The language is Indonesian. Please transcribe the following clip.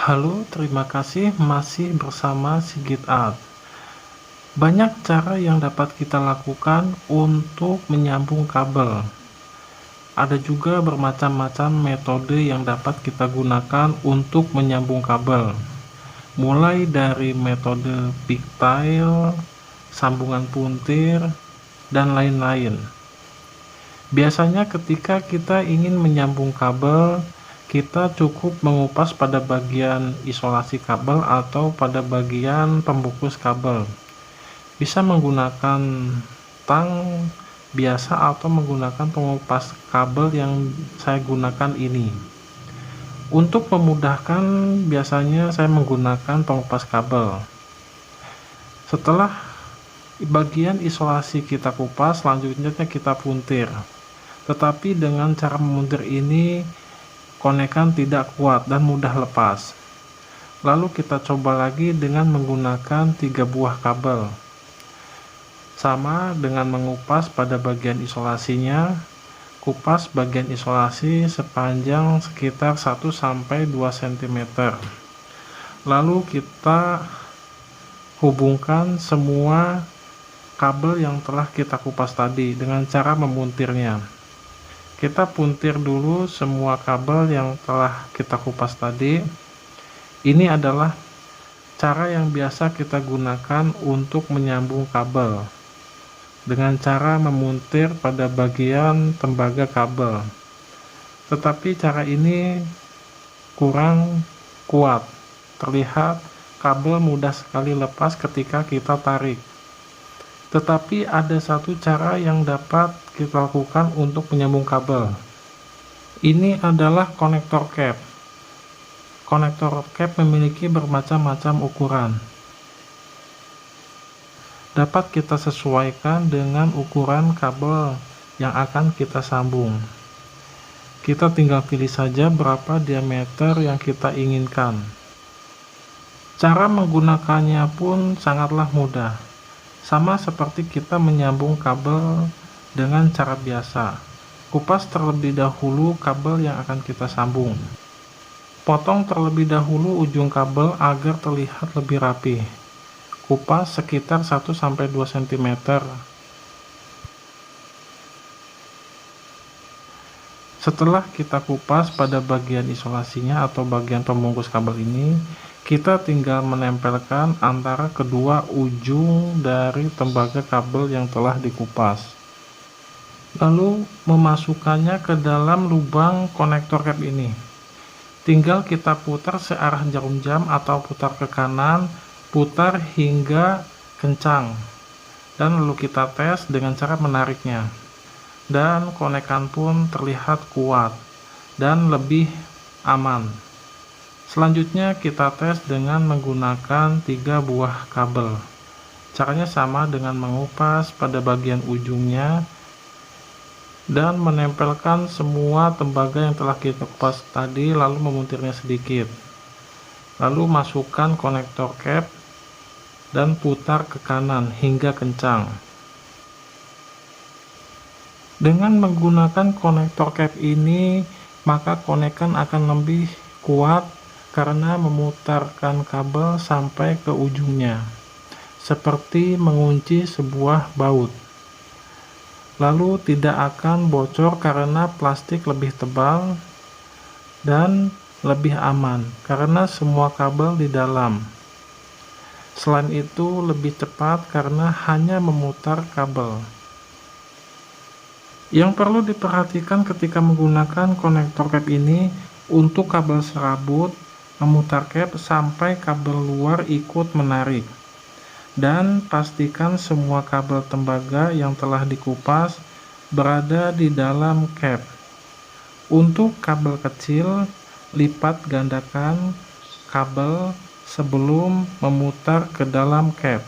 Halo, terima kasih masih bersama Sigit Art. Banyak cara yang dapat kita lakukan untuk menyambung kabel. Ada juga bermacam-macam metode yang dapat kita gunakan untuk menyambung kabel. Mulai dari metode pigtail, sambungan puntir, dan lain-lain. Biasanya ketika kita ingin menyambung kabel, kita cukup mengupas pada bagian isolasi kabel atau pada bagian pembungkus kabel. Bisa menggunakan tang biasa atau menggunakan pengupas kabel yang saya gunakan ini. Untuk memudahkan, biasanya saya menggunakan pengupas kabel. Setelah bagian isolasi kita kupas, selanjutnya kita puntir. Tetapi dengan cara memuntir ini, konekan tidak kuat dan mudah lepas. Lalu kita coba lagi dengan menggunakan 3 buah kabel. Sama dengan mengupas pada bagian isolasinya, kupas bagian isolasi sepanjang sekitar 1-2 cm. Lalu kita hubungkan semua kabel yang telah kita kupas tadi dengan cara memuntirnya. Kita puntir dulu semua kabel yang telah kita kupas tadi. Ini adalah cara yang biasa kita gunakan untuk menyambung kabel, dengan cara memuntir pada bagian tembaga kabel. Tetapi cara ini kurang kuat. Terlihat kabel mudah sekali lepas ketika kita tarik. Tetapi ada satu cara yang dapat kita lakukan untuk menyambung kabel. Ini adalah konektor cap. Konektor cap memiliki bermacam-macam ukuran. Dapat kita sesuaikan dengan ukuran kabel yang akan kita sambung. Kita tinggal pilih saja berapa diameter yang kita inginkan. Cara menggunakannya pun sangatlah mudah. Sama seperti kita menyambung kabel dengan cara biasa. Kupas terlebih dahulu kabel yang akan kita sambung. Potong terlebih dahulu ujung kabel agar terlihat lebih rapi. Kupas sekitar 1-2 cm. Setelah kita kupas pada bagian isolasinya atau bagian pembungkus kabel ini, kita tinggal menempelkan antara kedua ujung dari tembaga kabel yang telah dikupas. Lalu memasukkannya ke dalam lubang konektor cap ini. Tinggal kita putar searah jarum jam atau putar ke kanan, putar hingga kencang. Dan lalu kita tes dengan cara menariknya. Dan konekan pun terlihat kuat dan lebih aman. Selanjutnya kita tes dengan menggunakan 3 buah kabel. Caranya sama dengan mengupas pada bagian ujungnya dan menempelkan semua tembaga yang telah kita kupas tadi, lalu memuntirnya sedikit. Lalu masukkan konektor cap dan putar ke kanan hingga kencang. Dengan menggunakan konektor cap ini, maka konekan akan lebih kuat karena memutarkan kabel sampai ke ujungnya, seperti mengunci sebuah baut. Lalu tidak akan bocor karena plastik lebih tebal dan lebih aman karena semua kabel di dalam. Selain itu lebih cepat karena hanya memutar kabel. Yang perlu diperhatikan ketika menggunakan konektor cap ini, untuk kabel serabut, memutar cap sampai kabel luar ikut menarik. Dan pastikan semua kabel tembaga yang telah dikupas berada di dalam cap. Untuk kabel kecil, lipat gandakan kabel sebelum memutar ke dalam cap.